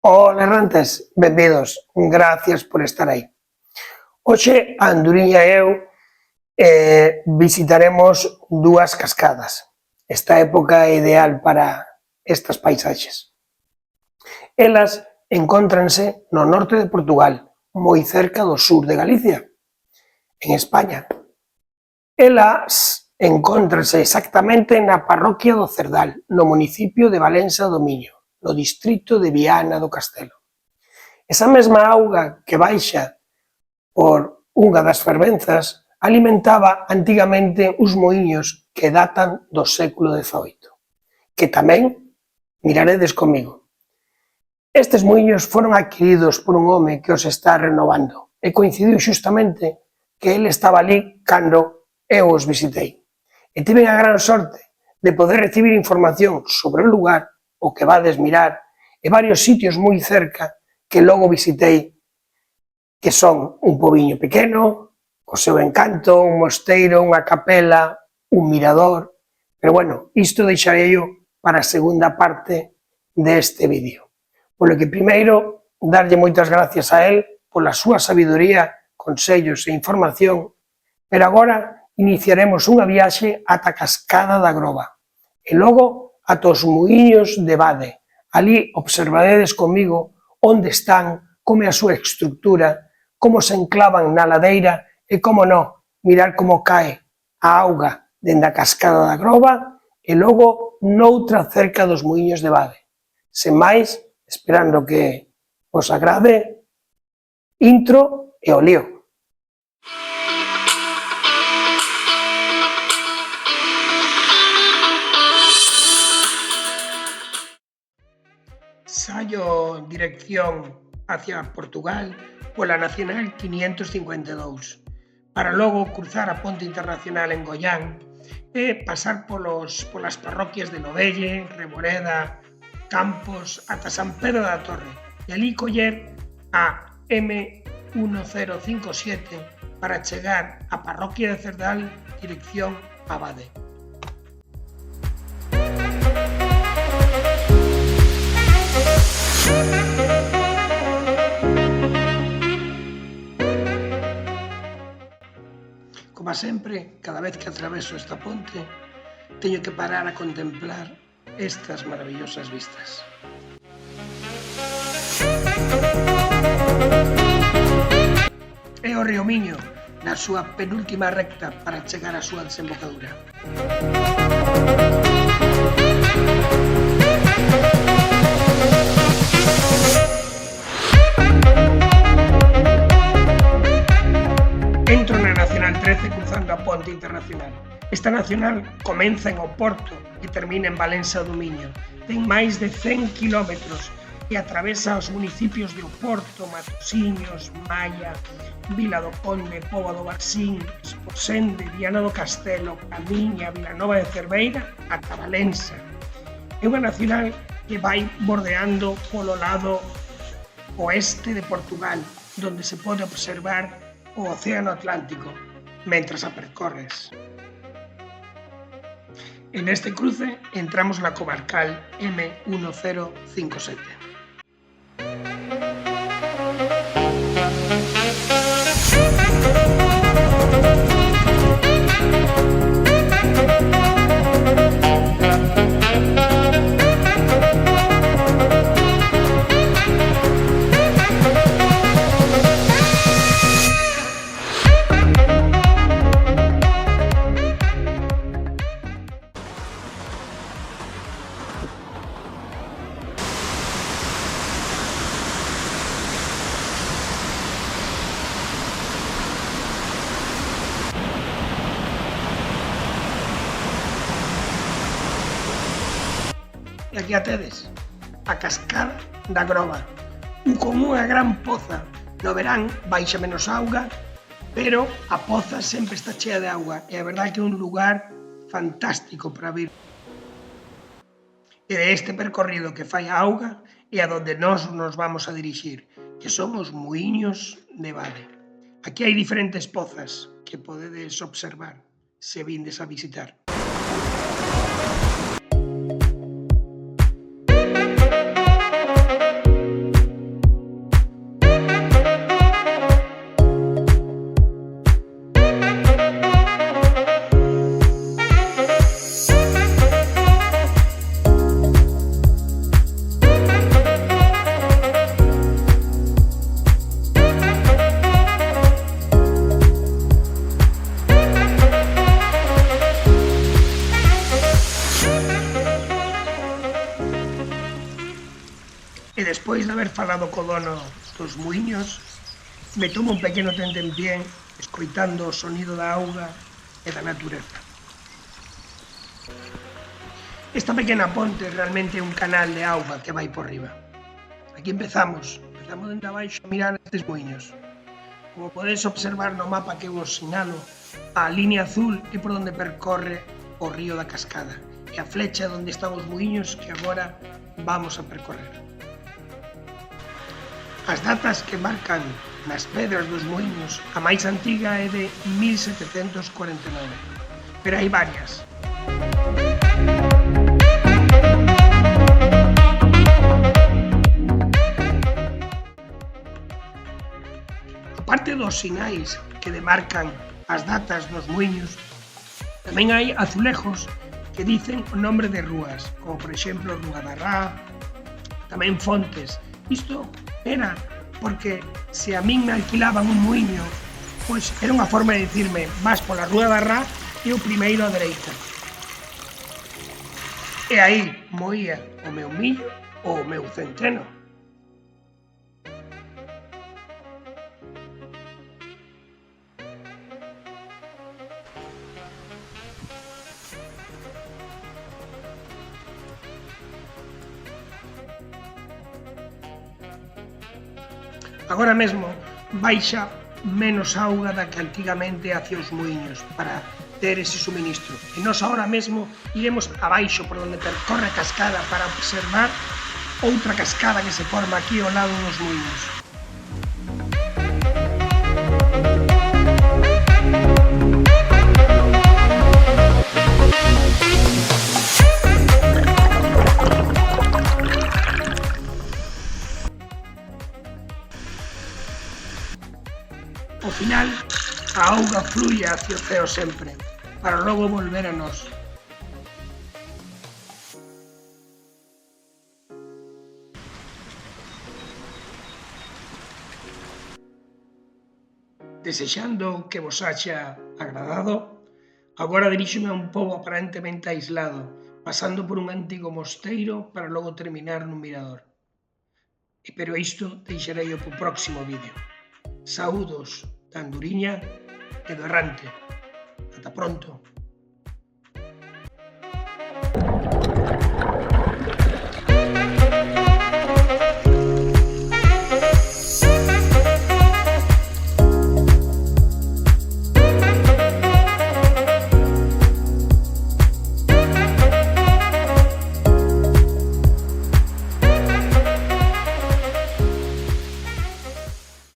Ola, errantes, benvidos, gracias por estar aí. Hoxe, a Anduriña e eu visitaremos dúas cascadas. Esta época é ideal para estas paisaxes. Elas encóntranse no norte de Portugal, moi cerca do sur de Galicia, en España. Elas encóntranse exactamente na parroquia do Cerdal, no municipio de Valença do Miño, no distrito de Viana do Castelo. Esa mesma auga que baixa por unha das fervenzas alimentaba antigamente os moiños que datan do século XVIII, que tamén miraredes comigo. Estes moiños foron adquiridos por un home que os está renovando e coincidiu xustamente que ele estaba ali cando eu os visitei. E tiven a gran sorte de poder recibir información sobre o lugar, o que vades mirar, e varios sitios moi cerca que logo visitei, que son un pobiño pequeno, co seu encanto, un mosteiro, unha capela, un mirador, pero bueno, isto deixarei eu para a segunda parte deste vídeo. Polo que primeiro, darlle moitas gracias a él pola súa sabiduría, consellos e información, pero agora iniciaremos unha viaxe ata a Cascada da Groba e logo ata os muíños de Bade. Ali observaredes comigo onde están, como é a súa estructura, como se enclavan na ladeira e, como non, mirar como cae a auga dende a Cascada da Groba e logo noutra cerca dos muíños de Bade. Sen máis, esperando que os agrade, intro e o lío. Saio dirección hacia Portugal pola Nacional 552, para logo cruzar a ponte internacional en Goián e pasar polas parroquias de Novelle, Reboreda, Campos, ata San Pedro da Torre, e ali coller a M1057 para chegar á parroquia de Cerdal, dirección a Bade. Como sempre, cada vez que atraveso esta ponte, teño que parar a contemplar estas maravillosas vistas. É o río Miño, na súa penúltima recta para chegar á súa desembocadura. Entro na Nacional 13 cruzando a ponte internacional. Esta nacional comeza en Oporto e termina en Valença do Miño. Ten máis de 100 kilómetros e atravesa os municipios de Oporto, Matosinhos, Maia, Vila do Conde, Póvoa do Varzín, Esposende, Viana do Castelo, Camiña, Vilanova de Cerveira ata Valença. É unha nacional que vai bordeando polo lado oeste de Portugal, donde se pode observar o Océano Atlántico mentras a percorres. En este cruce entramos na comarcal M1057. E aquí a tedes, a Cascada da Groba, con unha gran poza. No verán baixa menos auga, pero a poza sempre está chea de auga e a verdade que é un lugar fantástico para vir. E de este percorrido que fai a auga é a donde nós nos vamos a dirixir, que son os muíños de Bade. Aquí hai diferentes pozas que podedes observar se vindes a visitar. E despois de haber falado co dono dos muiños, me tomo un pequeno tentempié escoitando o sonido da auga e da natureza. Esta pequena ponte realmente é un canal de auga que vai por riba. Aquí empezamos dende abaixo a mirar estes muiños. Como podedes observar no mapa que vos sinalo, a liña azul é por onde percorre o río da Cascada e a flecha é onde están os muiños que agora vamos a percorrer. As datas que marcan nas pedras dos muiños, a máis antiga é de 1749, pero hai varias. Aparte dos sinais que demarcan as datas dos muiños, tamén hai azulejos que dicen o nombre de rúas, como por exemplo Rúa da Rá, tamén fontes. Isto era porque se a min me alquilaban un muiño, pois era unha forma de dicirme vas pola Rúa da Rá e o primeiro á dereita. E aí moía o meu millo ou o meu centeno. Agora mesmo baixa menos auga da que antigamente hacia os muiños para ter ese suministro. E nós agora mesmo iremos abaixo por onde percorre a cascada para observar outra cascada que se forma aquí ao lado dos muiños. Ao final, a auga fluye hacia o ceo sempre, para logo volver a nós. Desexando que vos haxa agradado, agora diríxome a un pobo aparentemente aislado, pasando por un antigo mosteiro para logo terminar nun mirador. Pero isto deixarei pro próximo vídeo. Saúdos da Anduriña e do Errante. Ata pronto.